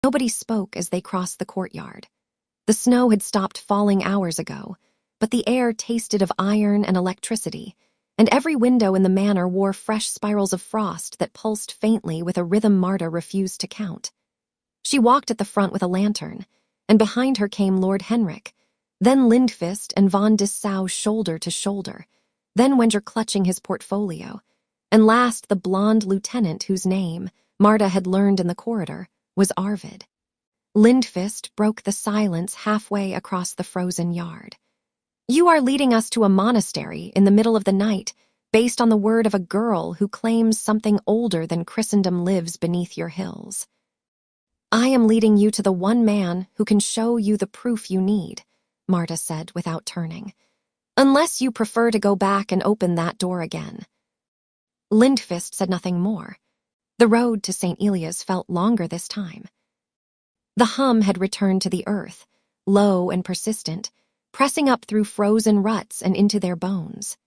Nobody spoke as they crossed the courtyard. The snow had stopped falling hours ago, but the air tasted of iron and electricity, and every window in the manor wore fresh spirals of frost that pulsed faintly with a rhythm Marta refused to count. She walked at the front with a lantern, and behind her came Lord Henrik, then Lindfist and von Dissau shoulder to shoulder, then Wenger clutching his portfolio, and last the blonde lieutenant whose name, Marta had learned in the corridor, was Arvid. Lindfist broke the silence halfway across the frozen yard. "You are leading us to a monastery in the middle of the night, based on the word of a girl who claims something older than Christendom lives beneath your hills. I am leading you to the one man who can show you the proof you need," Marta said without turning. "Unless you prefer to go back and open that door again." Lindfist said nothing more. The road to St. Elia's felt longer this time. The hum had returned to the earth, low and persistent, pressing up through frozen ruts and into their bones.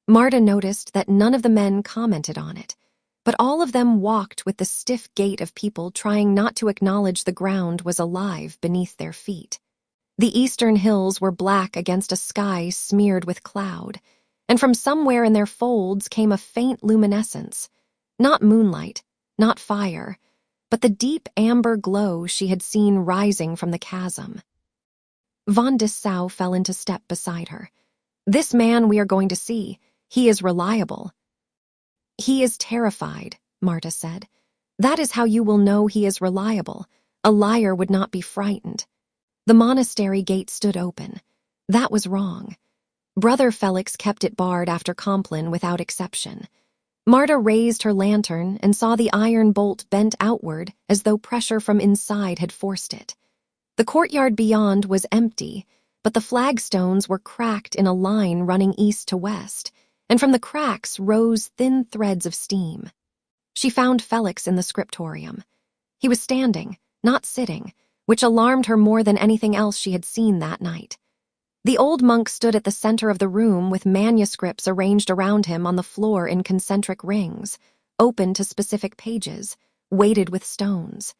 Marta noticed that none of the men commented on it, but all of them walked with the stiff gait of people trying not to acknowledge the ground was alive beneath their feet. The eastern hills were black against a sky smeared with cloud, and from somewhere in their folds came a faint luminescence, not moonlight, not fire, but the deep amber glow she had seen rising from the chasm. Von Dissau fell into step beside her. "This man we are going to see, he is reliable." "He is terrified," Marta said. "That is how you will know he is reliable. A liar would not be frightened." The monastery gate stood open. That was wrong. Brother Felix kept it barred after Compline without exception. Marta raised her lantern and saw the iron bolt bent outward as though pressure from inside had forced it. The courtyard beyond was empty, but the flagstones were cracked in a line running east to west, and from the cracks rose thin threads of steam. She found Felix in the scriptorium. He was standing, not sitting, which alarmed her more than anything else she had seen that night. The old monk stood at the center of the room with manuscripts arranged around him on the floor in concentric rings, open to specific pages, weighted with stones.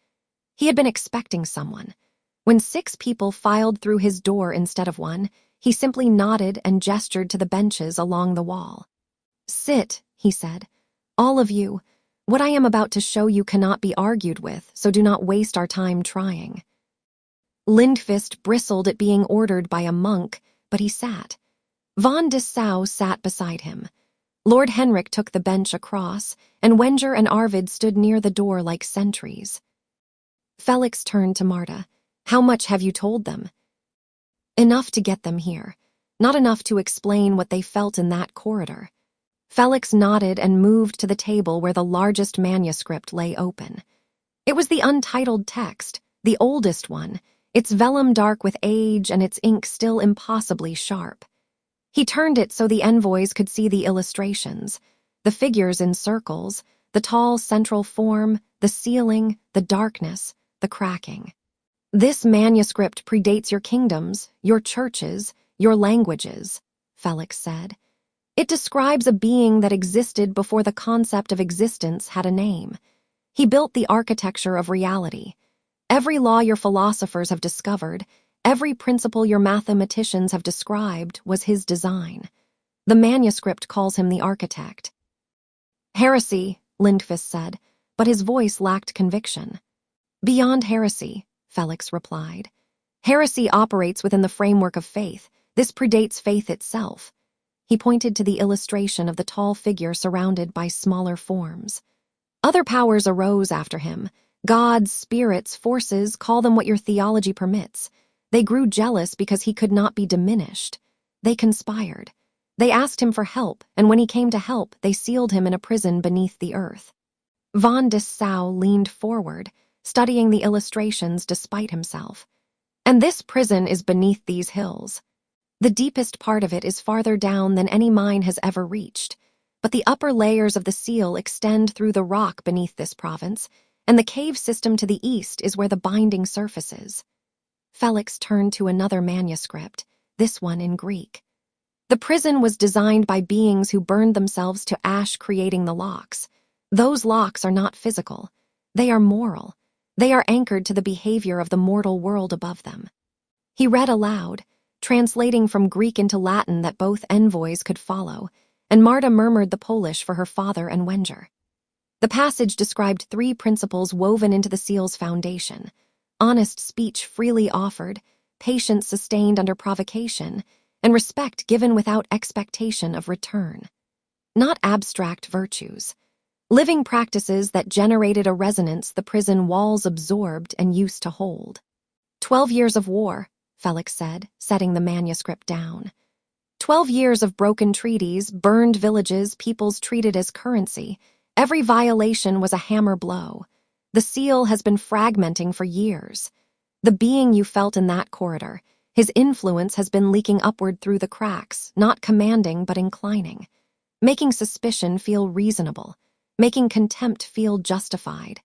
He had been expecting someone. When 6 people filed through his door instead of one, he simply nodded and gestured to the benches along the wall. "Sit," he said. "All of you. What I am about to show you cannot be argued with, so do not waste our time trying." Lindfist bristled at being ordered by a monk, but he sat. Von Dissau sat beside him. Lord Henrik took the bench across, and Wenger and Arvid stood near the door like sentries. Felix turned to Marta. "How much have you told them?" "Enough to get them here. Not enough to explain what they felt in that corridor." Felix nodded and moved to the table where the largest manuscript lay open. It was the untitled text, the oldest one, its vellum dark with age and its ink still impossibly sharp. He turned it so the envoys could see the illustrations, the figures in circles, the tall central form, the ceiling, the darkness, the cracking. "This manuscript predates your kingdoms, your churches, your languages," Felix said. "It describes a being that existed before the concept of existence had a name. He built the architecture of reality. Every law your philosophers have discovered, every principle your mathematicians have described was his design. The manuscript calls him the architect." "Heresy," Lindfist said, but his voice lacked conviction. "Beyond heresy," Felix replied. "Heresy operates within the framework of faith. This predates faith itself." He pointed to the illustration of the tall figure surrounded by smaller forms. "Other powers arose after him. Gods, spirits, forces, call them what your theology permits. They grew jealous because he could not be diminished. They conspired. They asked him for help, and when he came to help, they sealed him in a prison beneath the earth." Von Dissau leaned forward, studying the illustrations despite himself. "And this prison is beneath these hills. The deepest part of it is farther down than any mine has ever reached, but the upper layers of the seal extend through the rock beneath this province, and the cave system to the east is where the binding surface is." Felix turned to another manuscript, this one in Greek. "The prison was designed by beings who burned themselves to ash creating the locks. Those locks are not physical. They are moral. They are anchored to the behavior of the mortal world above them. He read aloud, translating from Greek into Latin that both envoys could follow, and Marta murmured the Polish for her father and Wenger. The passage described 3 principles woven into the seal's foundation: honest speech freely offered, patience sustained under provocation, and respect given without expectation of return. Not abstract virtues. Living practices that generated a resonance the prison walls absorbed and used to hold. 12 years of war, Felix said, setting the manuscript down. 12 years of broken treaties, burned villages, peoples treated as currency. Every violation was a hammer blow. The seal has been fragmenting for years. The being you felt in that corridor, his influence has been leaking upward through the cracks, not commanding but inclining, making suspicion feel reasonable, making contempt feel justified.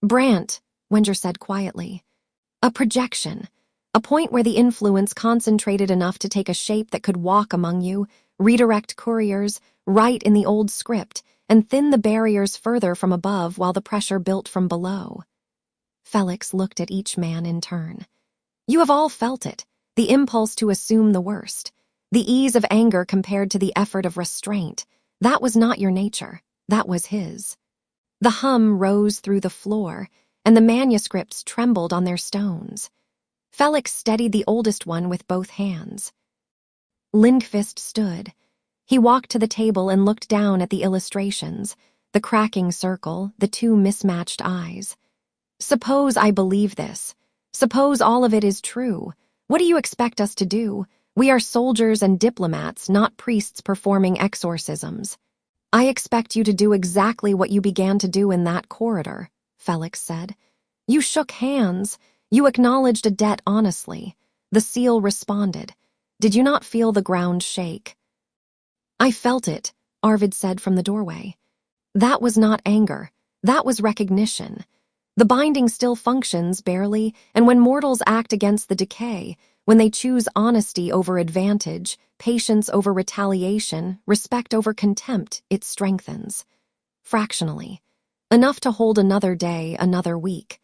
Brant, Wenger said quietly. A projection, a point where the influence concentrated enough to take a shape that could walk among you, redirect couriers, write in the old script, and thin the barriers further from above while the pressure built from below. Felix looked at each man in turn. You have all felt it, the impulse to assume the worst, the ease of anger compared to the effort of restraint. That was not your nature, that was his. The hum rose through the floor, and the manuscripts trembled on their stones. Felix steadied the oldest one with both hands. Lindqvist stood. He walked to the table and looked down at the illustrations, the cracking circle, the 2 mismatched eyes. Suppose I believe this. Suppose all of it is true. What do you expect us to do? We are soldiers and diplomats, not priests performing exorcisms. I expect you to do exactly what you began to do in that corridor, Felix said. You shook hands. You acknowledged a debt honestly. The seal responded. Did you not feel the ground shake? I felt it, Arvid said from the doorway. That was not anger. That was recognition. The binding still functions, barely, and when mortals act against the decay, when they choose honesty over advantage, patience over retaliation, respect over contempt, it strengthens. Fractionally. Enough to hold another day, another week.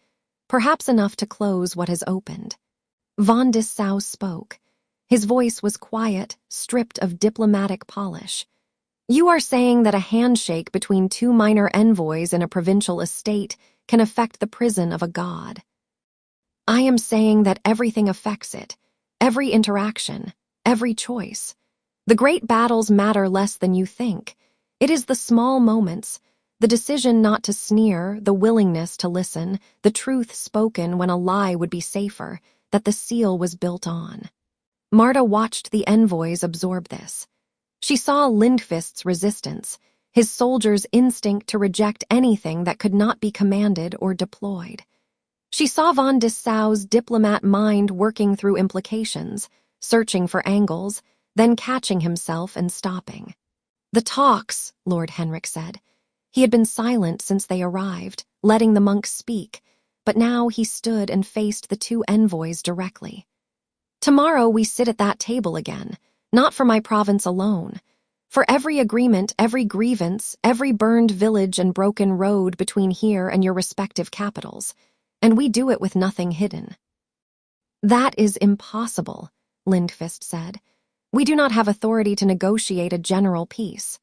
Perhaps enough to close what has opened. Von Dissau spoke. His voice was quiet, stripped of diplomatic polish. You are saying that a handshake between 2 minor envoys in a provincial estate can affect the prison of a god. I am saying that everything affects it, every interaction, every choice. The great battles matter less than you think. It is the small moments, the decision not to sneer, the willingness to listen, the truth spoken when a lie would be safer, that the seal was built on. Marta watched the envoys absorb this. She saw Lindqvist's resistance, his soldiers' instinct to reject anything that could not be commanded or deployed. She saw von Dissau's diplomat mind working through implications, searching for angles, then catching himself and stopping. The talks, Lord Henrik said. He had been silent since they arrived, letting the monks speak, but now he stood and faced the 2 envoys directly. Tomorrow we sit at that table again, not for my province alone. For every agreement, every grievance, every burned village and broken road between here and your respective capitals, and we do it with nothing hidden. That is impossible, Lindqvist said. We do not have authority to negotiate a general peace.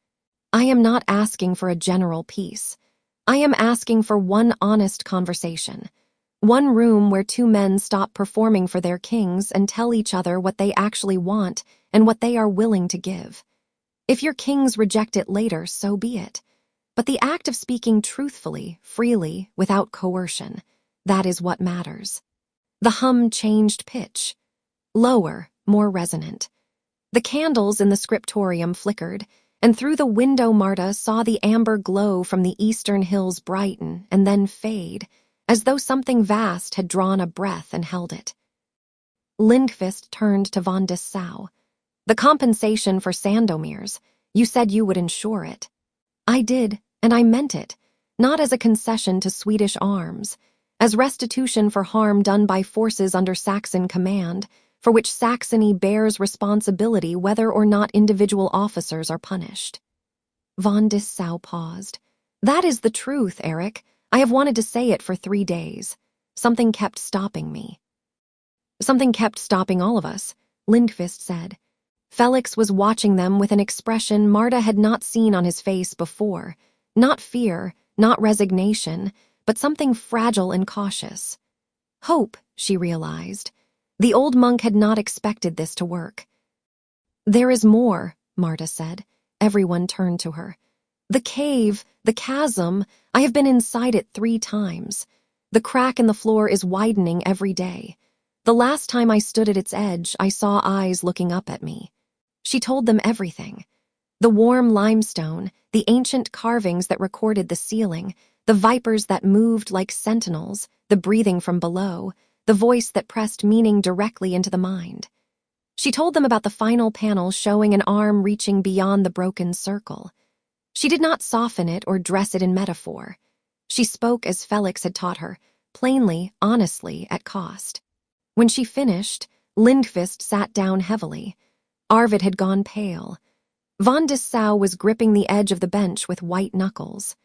I am not asking for a general peace. I am asking for one honest conversation. One room where 2 men stop performing for their kings and tell each other what they actually want and what they are willing to give. If your kings reject it later, so be it. But the act of speaking truthfully, freely, without coercion, that is what matters. The hum changed pitch. Lower, more resonant. The candles in the scriptorium flickered, and through the window Marta saw the amber glow from the eastern hills brighten and then fade, as though something vast had drawn a breath and held it. Lindqvist turned to von Dissau. The compensation for Sandomir's, you said you would ensure it. I did, and I meant it, not as a concession to Swedish arms, as restitution for harm done by forces under Saxon command, for which Saxony bears responsibility whether or not individual officers are punished. Von Dissau paused. That is the truth, Eric. I have wanted to say it for 3 days. Something kept stopping me. Something kept stopping all of us, Lindqvist said. Felix was watching them with an expression Marta had not seen on his face before. Not fear, not resignation, but something fragile and cautious. Hope, she realized. The old monk had not expected this to work. There is more, Marta said. Everyone turned to her. The cave, the chasm, I have been inside it 3 times. The crack in the floor is widening every day. The last time I stood at its edge, I saw eyes looking up at me. She told them everything. The warm limestone, the ancient carvings that recorded the ceiling, the vipers that moved like sentinels, the breathing from below, the voice that pressed meaning directly into the mind. She told them about the final panel showing an arm reaching beyond the broken circle. She did not soften it or dress it in metaphor. She spoke as Felix had taught her, plainly, honestly, at cost. When she finished, Lindqvist sat down heavily. Arvid had gone pale. Von Dessau was gripping the edge of the bench with white knuckles.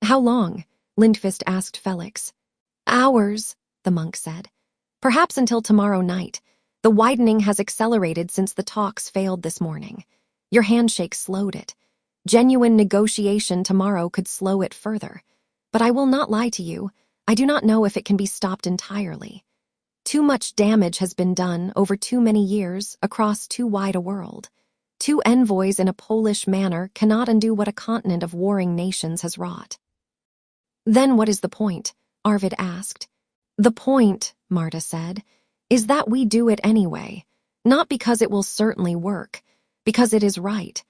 How long? Lindqvist asked Felix. Hours, the monk said. Perhaps until tomorrow night. The widening has accelerated since the talks failed this morning. Your handshake slowed it. Genuine negotiation tomorrow could slow it further. But I will not lie to you. I do not know if it can be stopped entirely. Too much damage has been done over too many years across too wide a world. 2 envoys in a Polish manor cannot undo what a continent of warring nations has wrought. Then what is the point? Arvid asked. The point, Marta said, is that we do it anyway. Not because it will certainly work, because it is right.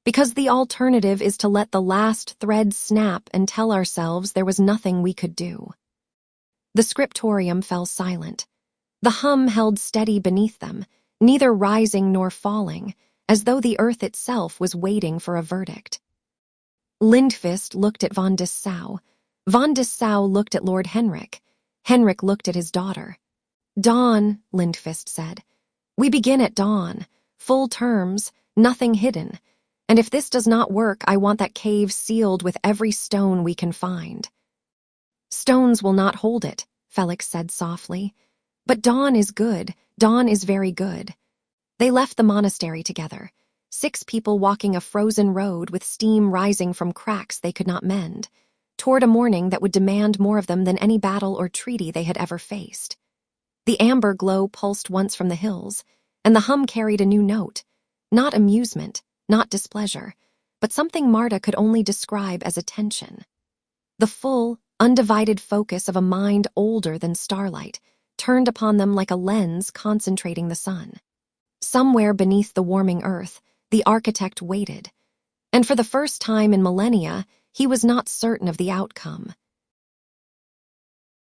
Because the alternative is to let the last thread snap and tell ourselves there was nothing we could do. The scriptorium fell silent. The hum held steady beneath them, neither rising nor falling, as though the earth itself was waiting for a verdict. Lindqvist looked at von Dessau. Von Dessau looked at Lord Henrik. Henrik looked at his daughter. Dawn, Lindqvist said. We begin at dawn. Full terms, nothing hidden. And if this does not work, I want that cave sealed with every stone we can find. Stones will not hold it, Felix said softly. But dawn is good. Dawn is very good. They left the monastery together. 6 people walking a frozen road with steam rising from cracks they could not mend, toward a morning that would demand more of them than any battle or treaty they had ever faced. The amber glow pulsed once from the hills, and the hum carried a new note. Not amusement, not displeasure, but something Marta could only describe as attention. The full, undivided focus of a mind older than starlight turned upon them like a lens concentrating the sun. Somewhere beneath the warming earth, the architect waited. And for the first time in millennia, he was not certain of the outcome.